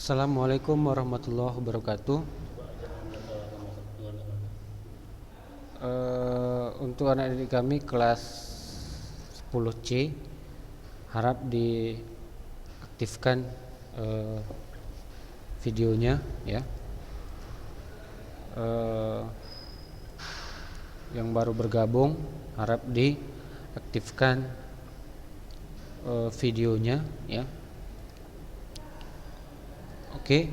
Assalamualaikum warahmatullahi wabarakatuh. Untuk anak didik kami kelas 10C harap diaktifkan videonya ya. Yang baru bergabung harap diaktifkan videonya ya. Oke.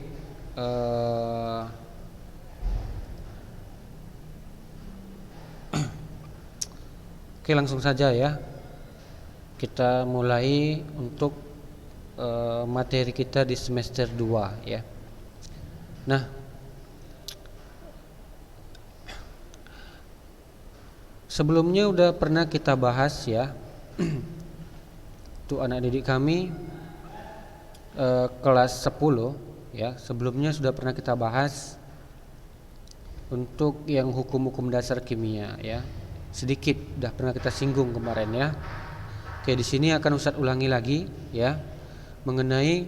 Oke, langsung saja ya. Kita mulai untuk materi kita di semester 2 ya. Nah, sebelumnya udah pernah kita bahas ya. Untuk anak didik kami kelas 10 ya, sebelumnya sudah pernah kita bahas untuk yang hukum-hukum dasar kimia ya. Sedikit udah pernah kita singgung kemarin ya. Oke, di sini akan Ustadz ulangi lagi ya mengenai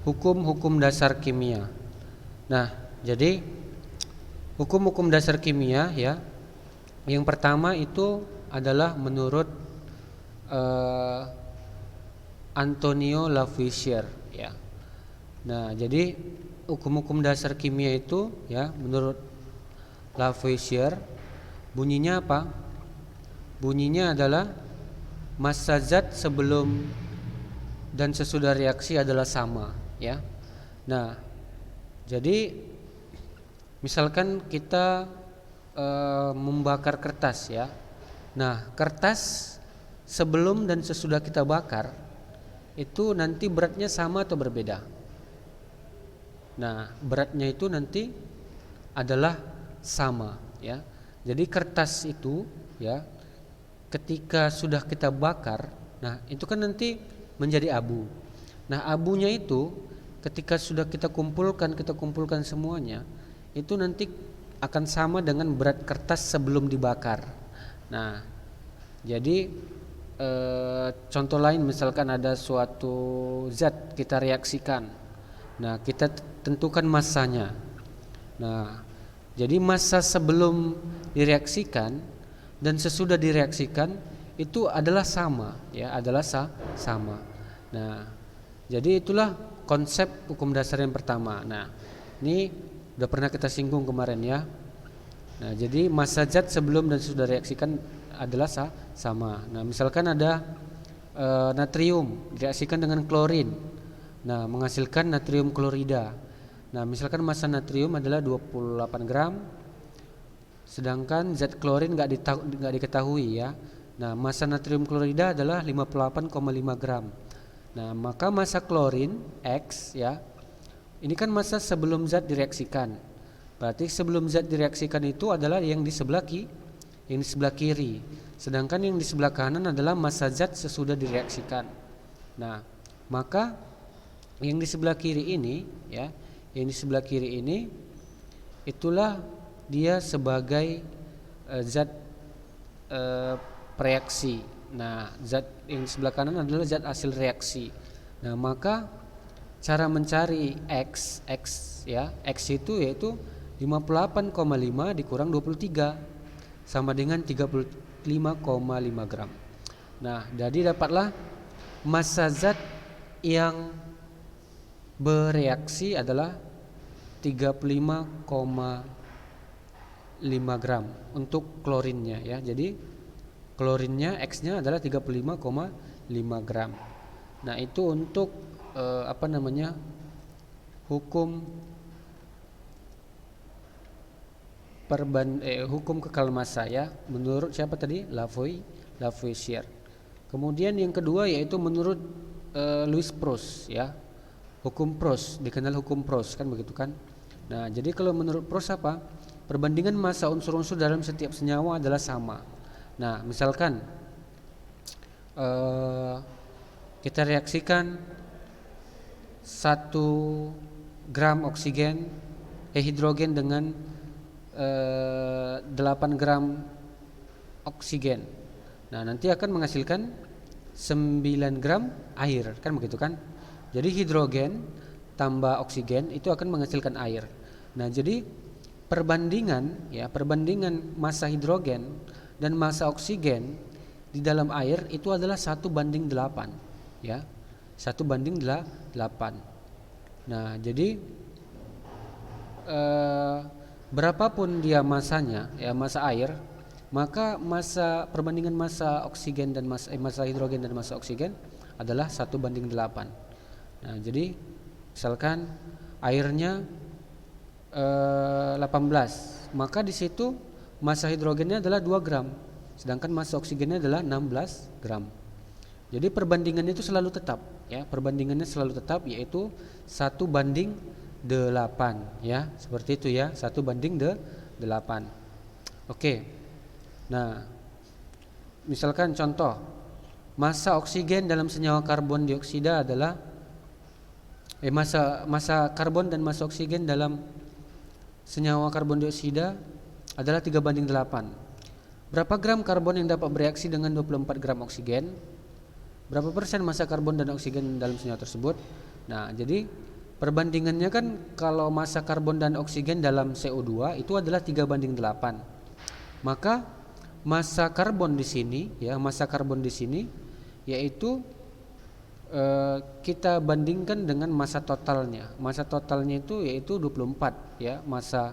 hukum-hukum dasar kimia. Nah, jadi hukum-hukum dasar kimia ya. Yang pertama itu adalah menurut Antonio Lavoisier ya. Nah, jadi hukum-hukum dasar kimia itu ya menurut Lavoisier bunyinya apa? Bunyinya adalah massa zat sebelum dan sesudah reaksi adalah sama ya. Nah, jadi misalkan kita membakar kertas ya. Nah, kertas sebelum dan sesudah kita bakar itu nanti beratnya sama atau berbeda? Nah, beratnya itu nanti adalah sama ya. Jadi kertas itu ya ketika sudah kita bakar, nah itu kan nanti menjadi abu. Nah, abunya itu ketika sudah kita kumpulkan semuanya, itu nanti akan sama dengan berat kertas sebelum dibakar. Nah, jadi contoh lain misalkan ada suatu zat kita reaksikan. Nah, kita tentukan massanya. Nah, jadi massa sebelum direaksikan dan sesudah direaksikan itu adalah sama ya, adalah sama. Nah, jadi itulah konsep hukum dasar yang pertama. Nah, ini udah pernah kita singgung kemarin ya. Nah, jadi massa zat sebelum dan sesudah reaksikan adalah sama. Nah, misalkan ada natrium direaksikan dengan klorin. Nah, menghasilkan natrium klorida. Nah, misalkan massa natrium adalah 28 gram, sedangkan zat klorin nggak diketahui ya. Nah, massa natrium klorida adalah 58,5 gram. Nah, maka massa klorin X ya, ini kan massa sebelum zat direaksikan. Berarti sebelum zat direaksikan itu adalah yang di sebelah kiri. Sedangkan yang di sebelah kanan adalah massa zat sesudah direaksikan. Nah, maka yang di sebelah kiri ini ya, yang di sebelah kiri ini itulah dia sebagai zat reaksi. Nah, zat yang di sebelah kanan adalah zat hasil reaksi. Nah, maka cara mencari X ya, X itu yaitu 58,5 dikurang 23 sama dengan 35,5 gram. Nah, jadi dapatlah massa zat yang bereaksi adalah 35,5 gram untuk klorinnya ya. Jadi klorinnya X-nya adalah 35,5 gram. Nah, itu untuk hukum hukum kekal massa ya, menurut siapa tadi? Lavoisier. Kemudian yang kedua yaitu menurut Louis Proust ya. Hukum Proust, dikenal hukum Proust kan begitu kan? Nah, jadi kalau menurut Proust apa? Perbandingan massa unsur-unsur dalam setiap senyawa adalah sama. Nah, misalkan kita reaksikan 1 gram hidrogen dengan 8 gram oksigen. Nah, nanti akan menghasilkan 9 gram air kan begitu kan? Jadi hidrogen tambah oksigen itu akan menghasilkan air. Nah, jadi perbandingan massa hidrogen dan massa oksigen di dalam air itu adalah 1:8 ya. 1:8. Nah, jadi berapapun dia masanya ya, massa air, maka perbandingan massa oksigen dan massa hidrogen dan massa oksigen adalah 1:8. Nah, jadi misalkan airnya 18, maka di situ massa hidrogennya adalah 2 gram, sedangkan massa oksigennya adalah 16 gram. Jadi perbandingannya itu selalu tetap ya, perbandingannya selalu tetap, yaitu 1:8 ya, seperti itu ya, 1:8. Oke. Nah, misalkan contoh, massa oksigen dalam senyawa karbon dioksida adalah massa karbon dan massa oksigen dalam senyawa karbon dioksida adalah 3:8. Berapa gram karbon yang dapat bereaksi dengan 24 gram oksigen? Berapa persen massa karbon dan oksigen dalam senyawa tersebut? Nah, jadi perbandingannya kan kalau massa karbon dan oksigen dalam CO2 itu adalah 3:8. Maka massa karbon di sini yaitu kita bandingkan dengan massa totalnya. Massa totalnya itu yaitu 24 ya, massa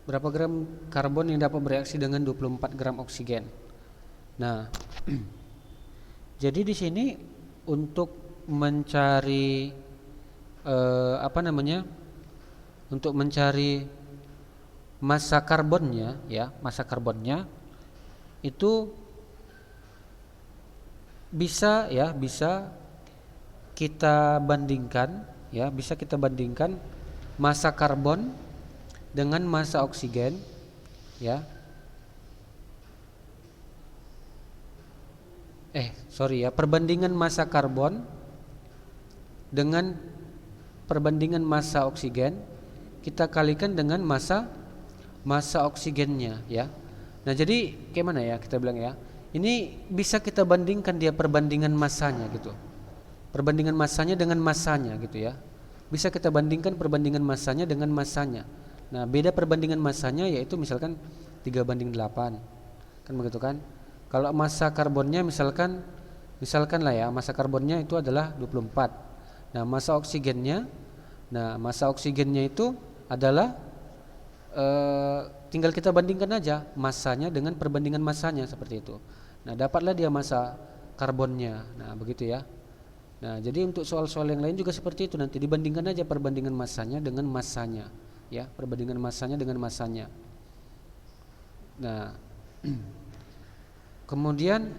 berapa gram karbon yang dapat bereaksi dengan 24 gram oksigen. Nah, jadi di sini untuk mencari untuk mencari massa karbonnya itu bisa kita bandingkan massa karbon dengan massa oksigen ya. Perbandingan massa karbon dengan perbandingan massa oksigen kita kalikan dengan massa oksigennya ya. Nah, jadi gimana ya kita bilang ya, ini bisa kita bandingkan dia perbandingan massanya gitu, perbandingan massanya dengan massanya gitu ya, bisa kita bandingkan perbandingan massanya dengan massanya. Nah, beda perbandingan massanya yaitu misalkan 3:8 kan begitu kan. Kalau massa karbonnya misalkan lah ya, massa karbonnya itu adalah 24. Nah, massa oksigennya itu adalah tinggal kita bandingkan aja massanya dengan perbandingan massanya seperti itu. Nah, dapatlah dia massa karbonnya. Nah, begitu ya. Nah, jadi untuk soal-soal yang lain juga seperti itu, nanti dibandingkan aja perbandingan massanya dengan massanya ya, perbandingan massanya dengan massanya. Nah, kemudian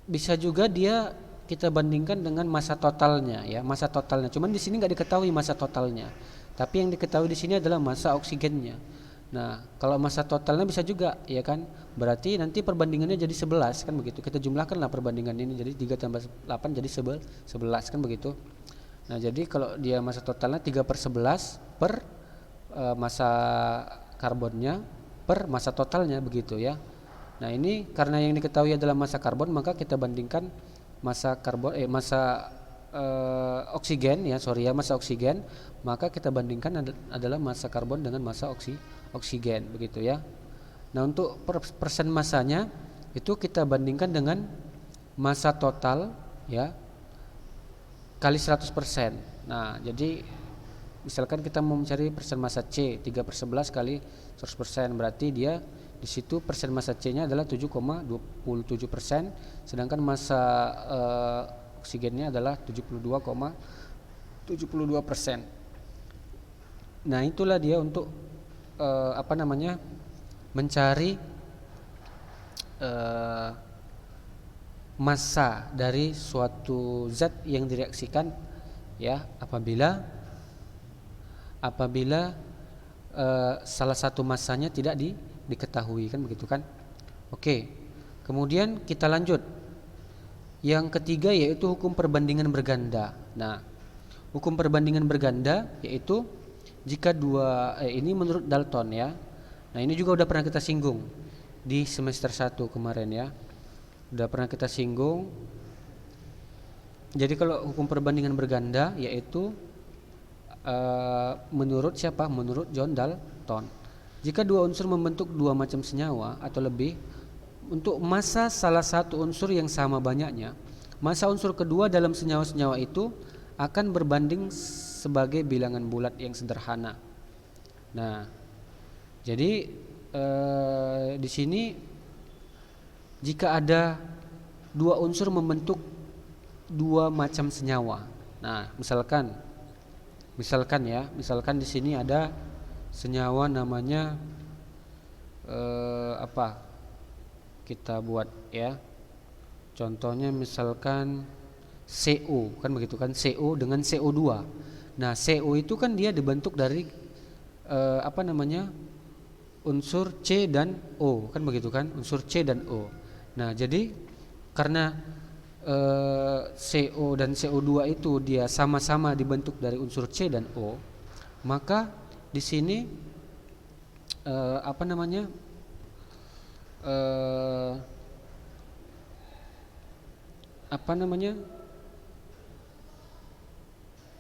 bisa juga dia kita bandingkan dengan massa totalnya ya, massa totalnya. Cuman di sini nggak diketahui massa totalnya, tapi yang diketahui di sini adalah massa oksigennya. Nah, kalau massa totalnya bisa juga ya kan, berarti nanti perbandingannya jadi 11 kan begitu. Kita jumlahkanlah perbandingan ini, jadi 3 tambah 8 jadi 11 kan begitu. Nah, jadi kalau dia massa totalnya 3/11 per massa karbonnya per massa totalnya begitu ya. Nah, ini karena yang diketahui adalah massa karbon, maka kita bandingkan massa oksigen ya, massa oksigen, maka kita bandingkan adalah massa karbon dengan massa oksigen begitu ya. Nah, untuk persen massanya itu kita bandingkan dengan massa total ya kali 100%. Nah, jadi misalkan kita mau mencari persen massa C, 3/11 kali 100%, berarti dia di situ persen massa C-nya adalah 7,27%, sedangkan massa oksigennya adalah 72,72%. Nah, itulah dia untuk mencari massa dari suatu zat yang direaksikan ya, apabila salah satu massanya tidak diketahui kan begitu kan. Oke, kemudian kita lanjut yang ketiga, yaitu hukum perbandingan berganda. Nah, hukum perbandingan berganda yaitu jika ini menurut Dalton ya. Nah, ini juga udah pernah kita singgung di semester 1 kemarin ya. Udah pernah kita singgung. Jadi kalau hukum perbandingan berganda yaitu menurut siapa? Menurut John Dalton. Jika dua unsur membentuk dua macam senyawa atau lebih, untuk massa salah satu unsur yang sama banyaknya, massa unsur kedua dalam senyawa-senyawa itu akan berbanding sebagai bilangan bulat yang sederhana. Nah, jadi di sini jika ada dua unsur membentuk dua macam senyawa. Nah, misalkan di sini ada senyawa namanya apa? Kita buat ya. Contohnya misalkan CO, kan begitu kan, CO dengan CO2. Nah, CO itu kan dia dibentuk dari unsur C dan O, kan begitu kan, unsur C dan O. Nah, jadi karena CO dan CO2 itu dia sama-sama dibentuk dari unsur C dan O, maka di sini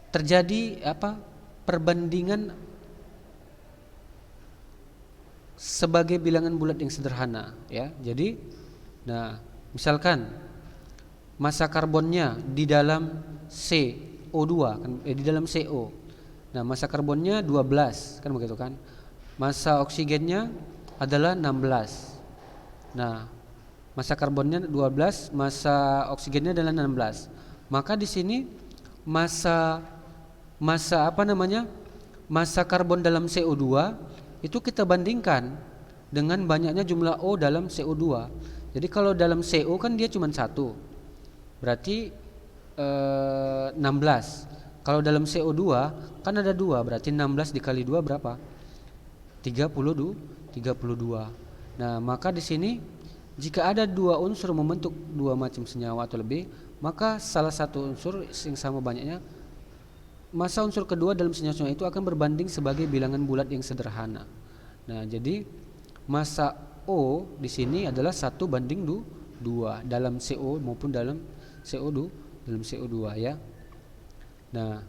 terjadi perbandingan sebagai bilangan bulat yang sederhana ya. Jadi misalkan massa karbonnya di dalam CO2 kan, di dalam CO. Nah, massa karbonnya 12 kan begitu kan. Massa oksigennya adalah 16. Nah, massa karbonnya 12, massa oksigennya adalah 16. Maka di sini massa karbon dalam CO2 itu kita bandingkan dengan banyaknya jumlah O dalam CO2. Jadi kalau dalam CO kan dia cuma 1, berarti 16. Kalau dalam CO2 kan ada 2, berarti 16 dikali 2 berapa? 32. Nah, maka di sini jika ada dua unsur membentuk dua macam senyawa atau lebih, maka salah satu unsur yang sama banyaknya, massa unsur kedua dalam senyawa itu akan berbanding sebagai bilangan bulat yang sederhana. Nah, jadi massa O di sini adalah 1:2 dalam CO maupun dalam CO2 ya. Nah,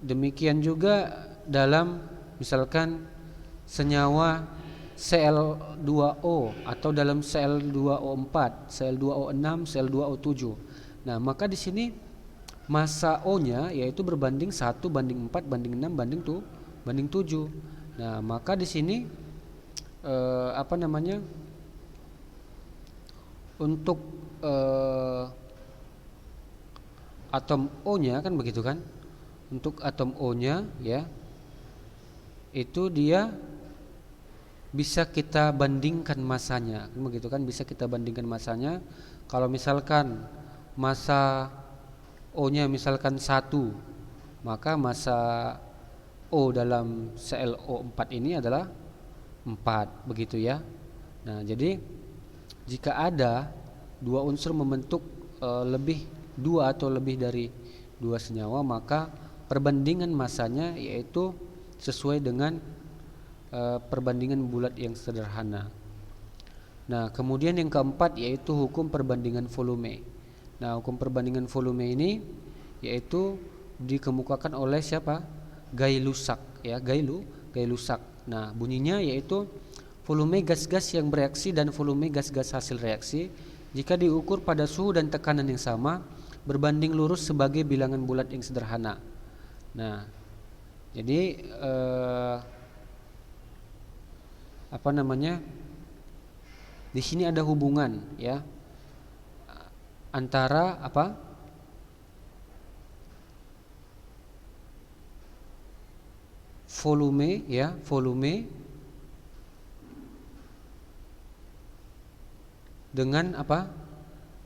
demikian juga dalam misalkan senyawa Cl2O atau dalam Cl2O4, Cl2O6, Cl2O7. Nah, maka di sini massa O-nya yaitu berbanding 1:4:6:7. Nah, maka di sini untuk atom O-nya kan begitu kan? Untuk atom O-nya ya, itu dia bisa kita bandingkan massanya, kan begitu kan? Bisa kita bandingkan massanya. Kalau misalkan massa O-nya misalkan 1, maka massa O dalam ClO4 ini adalah 4, begitu ya. Nah, jadi jika ada dua unsur membentuk dua atau lebih dari dua senyawa, maka perbandingan massanya yaitu sesuai dengan perbandingan bulat yang sederhana. Nah, kemudian yang keempat yaitu hukum perbandingan volume. Nah, hukum perbandingan volume ini yaitu dikemukakan oleh siapa? Gay-Lussac ya, Gay-Lussac. Nah, bunyinya yaitu volume gas-gas yang bereaksi dan volume gas-gas hasil reaksi jika diukur pada suhu dan tekanan yang sama berbanding lurus sebagai bilangan bulat yang sederhana. Nah, jadi di sini ada hubungan ya antara volume dengan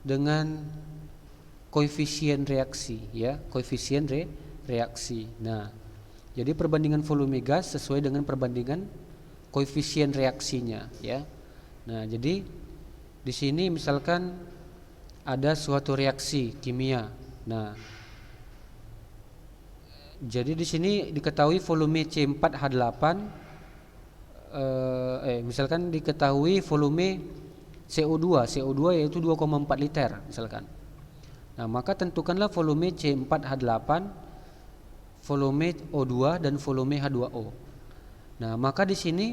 dengan koefisien reaksi ya, koefisien reaksi. Nah, jadi perbandingan volume gas sesuai dengan perbandingan koefisien reaksinya ya. Nah, jadi di sini misalkan ada suatu reaksi kimia. Nah, Jadi di sini diketahui volume C4H8 misalkan diketahui volume CO2 yaitu 2,4 liter misalkan. Nah, maka tentukanlah volume C4H8, volume O2 dan volume H2O. Nah, maka di sini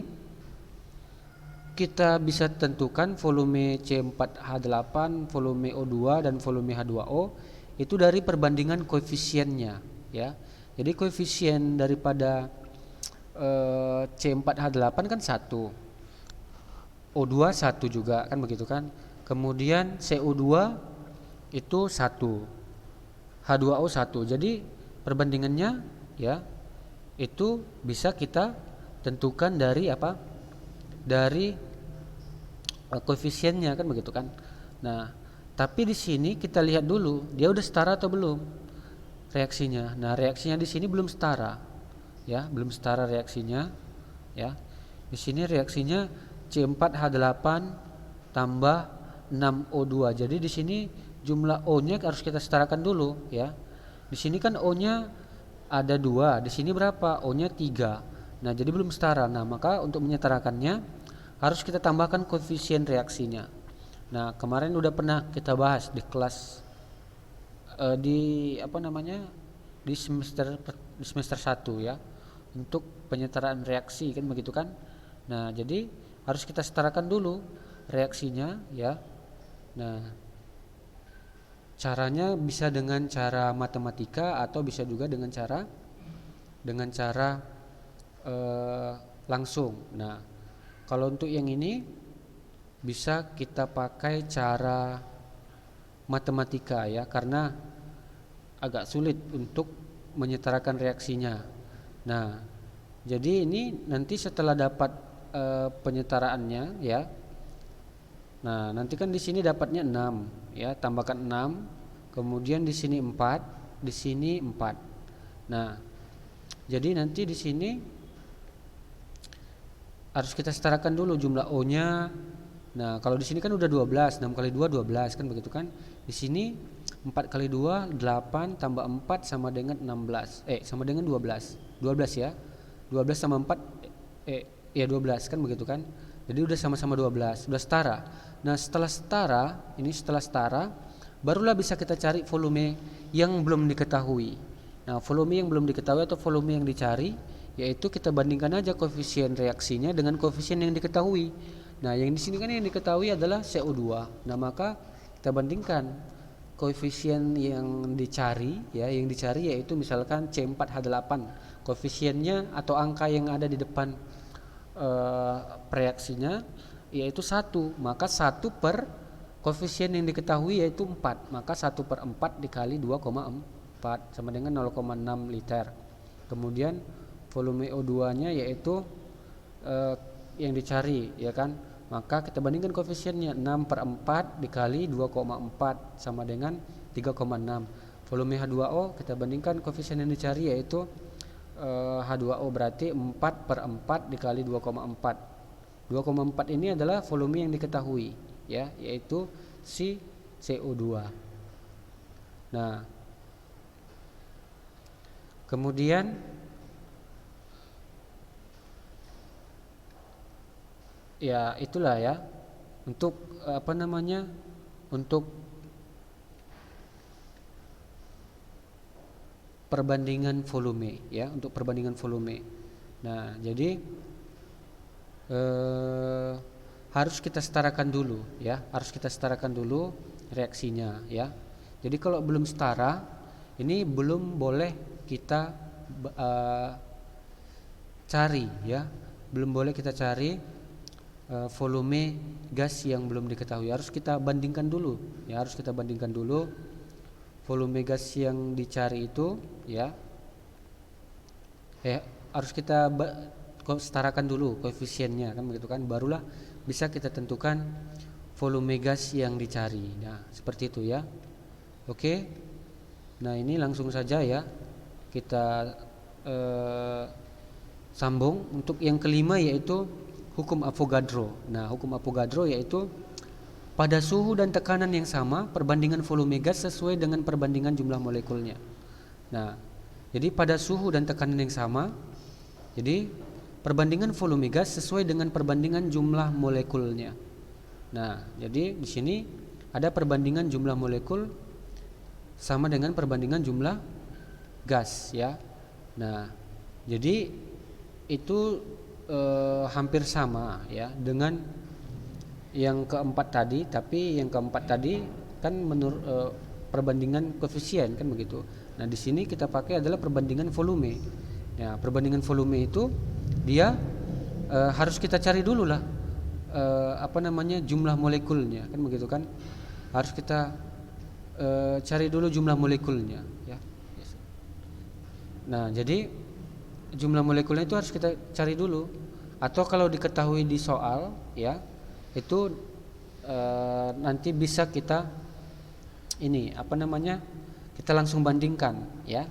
kita bisa tentukan volume C4H8, volume O2 dan volume H2O itu dari perbandingan koefisiennya, ya. Jadi koefisien daripada C4H8 kan 1, O2 1 juga kan begitu kan. Kemudian CO2 itu 1, H2O 1. Jadi perbandingannya ya itu bisa kita tentukan dari apa? Dari koefisiennya kan begitu kan. Nah, tapi di sini kita lihat dulu dia udah setara atau belum reaksinya. Nah, reaksinya di sini belum setara. Ya, belum setara reaksinya ya. Di sini reaksinya C4H8 tambah 6O2. Jadi di sini jumlah O-nya harus kita setarakan dulu ya. Di sini kan O-nya ada 2, di sini berapa? O-nya 3. Nah, jadi belum setara. Nah, maka untuk menyetarakannya harus kita tambahkan koefisien reaksinya. Nah, kemarin udah pernah kita bahas di kelas di semester 1 ya, untuk penyetaraan reaksi kan begitu kan. Nah, jadi harus kita setarakan dulu reaksinya ya. Nah, caranya bisa dengan cara matematika atau bisa juga dengan cara langsung. Nah, kalau untuk yang ini bisa kita pakai cara matematika ya, karena agak sulit untuk menyetarakan reaksinya. Nah, jadi ini nanti setelah dapat penyetaraannya ya. Nah, nanti kan di sini dapatnya 6 ya, tambahkan 6. Kemudian di sini 4, di sini 4. Nah, jadi nanti di sini harus kita setarakan dulu jumlah O-nya. Nah, kalau di sini kan udah 12, 6 kali 2 12 kan begitu kan. Di sini 4 kali 2 8 tambah 4 sama dengan 16. Sama dengan 12. 12 ya. 12 sama 4 ya 12 kan begitu kan. Jadi udah sama-sama 12, udah setara. Nah, setelah setara, barulah bisa kita cari volume yang belum diketahui. Nah, volume yang belum diketahui atau volume yang dicari, yaitu kita bandingkan aja koefisien reaksinya dengan koefisien yang diketahui. Nah, yang di sini kan yang diketahui adalah CO2. Nah, maka kita bandingkan koefisien yang dicari ya, yang dicari yaitu misalkan C4H8. Koefisiennya atau angka yang ada di depan reaksinya yaitu 1, maka 1 per koefisien yang diketahui yaitu 4, maka 1 per 4 dikali 2,4 sama dengan 0,6 liter. Kemudian volume O2 nya yaitu yang dicari ya kan, maka kita bandingkan koefisiennya 6 per 4 dikali 2,4 sama dengan 3,6. Volume H2O kita bandingkan koefisien yang dicari yaitu H2O, berarti 4 per 4 dikali 2,4. 2,4 ini adalah volume yang diketahui ya, yaitu si CO2. Nah, kemudian ya itulah ya untuk untuk perbandingan volume ya, untuk perbandingan volume. Nah, jadi harus kita setarakan dulu ya, harus kita setarakan dulu reaksinya ya. Jadi kalau belum setara, ini belum boleh kita cari ya, belum boleh kita cari volume gas yang belum diketahui. Harus kita bandingkan dulu ya, harus kita bandingkan dulu volume gas yang dicari itu ya. Harus kita setarakan dulu koefisiennya kan begitu kan, barulah bisa kita tentukan volume gas yang dicari. Nah, seperti itu ya. Oke. Nah, ini langsung saja ya kita sambung untuk yang kelima yaitu hukum Avogadro. Nah, hukum Avogadro yaitu pada suhu dan tekanan yang sama, perbandingan volume gas sesuai dengan perbandingan jumlah molekulnya. Nah, Jadi pada suhu dan tekanan yang sama, jadi perbandingan volume gas sesuai dengan perbandingan jumlah molekulnya. Nah, jadi di sini ada perbandingan jumlah molekul sama dengan perbandingan jumlah gas ya. Nah, jadi itu hampir sama ya dengan yang keempat tadi, tapi yang keempat tadi kan menurut perbandingan koefisien kan begitu. Nah, di sini kita pakai adalah perbandingan volume. Ya, perbandingan volume itu dia harus kita cari dulu lah jumlah molekulnya kan begitu kan. Harus kita cari dulu jumlah molekulnya ya. Nah, jadi jumlah molekulnya itu harus kita cari dulu, atau kalau diketahui di soal ya itu nanti bisa kita kita langsung bandingkan ya.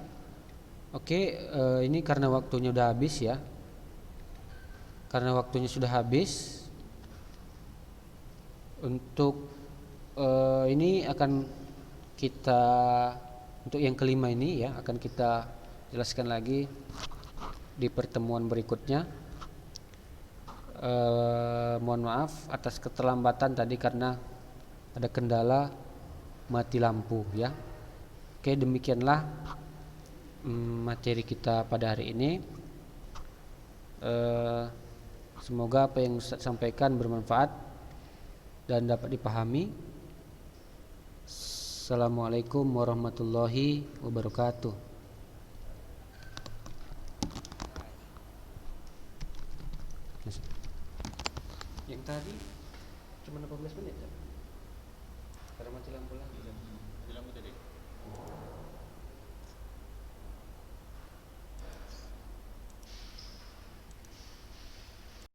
Oke, ini karena waktunya udah habis ya. Karena waktunya sudah habis, untuk ini akan kita untuk yang kelima ini ya akan kita jelaskan lagi di pertemuan berikutnya. Mohon maaf atas keterlambatan tadi karena ada kendala mati lampu ya. Oke, demikianlah materi kita pada hari ini. Semoga apa yang Ustaz sampaikan bermanfaat dan dapat dipahami. Assalamualaikum warahmatullahi wabarakatuh. Yang tadi cuma 18 menit ya? Karena mati lampu lagi.